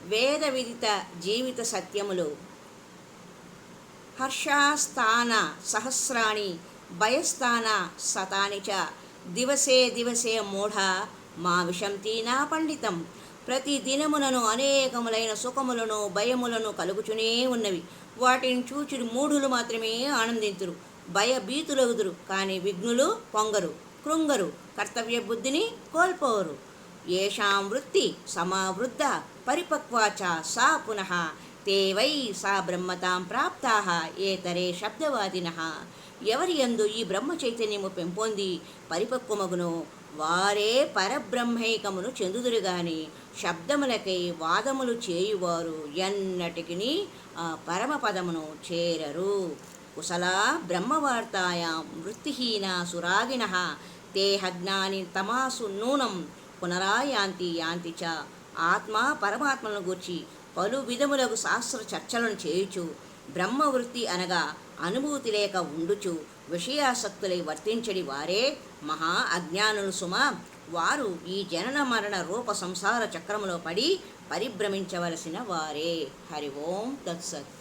వేద విదిత జీవిత సత్యములు. హర్షాస్థాన సహస్రాణి భయస్థాన శతాని చ దివసే దివసే మూఢ మా విశంతి నా పండితం. ప్రతి దినమునను అనేకములైన సుఖములను భయములను కలుగుచునే ఉన్నవి. వాటిని చూచి మూఢులు మాత్రమే ఆనందింతురు, భయభీతులగుదురు. కానీ విఘ్నులు పొంగరు, కృంగరు, కర్తవ్య బుద్ధిని కోల్పోరు. ఏషాం వృత్తి సమావృద్ధ పరిపక్వాచ సా పునః తే వై సా బ్రహ్మతాం ప్రాప్తాః ఏతరే శబ్దవాదినః. ఎవరి యందు ఈ బ్రహ్మ చైతన్యము పెంపొంది పరిపక్వమగునో వారే పరబ్రహ్మైకమును చెందుదురుగాని శబ్దములకై వాదములు చేయువారు ఎన్నటికిని ఆ పరమపదమును చేరరు. కుశలా బ్రహ్మవార్తాయాం వృత్తిహీనా సురాగిణః తే హజ్ఞాని తమాసు నూనం పునరాయాంతి యాంతి చ. ఆత్మ పరమాత్మలను గూర్చి పలు విధములకు శాస్త్ర చర్చలను చేయుచు బ్రహ్మవృత్తి అనగా అనుభూతి లేక ఉండుచు విషయాసక్తులై వర్తించడి వారే మహా అజ్ఞానులు సుమ. వారు ఈ జనన మరణ రూప సంసార చక్రములో పడి పరిభ్రమించవలసిన వారే. హరి ఓం తత్సత్.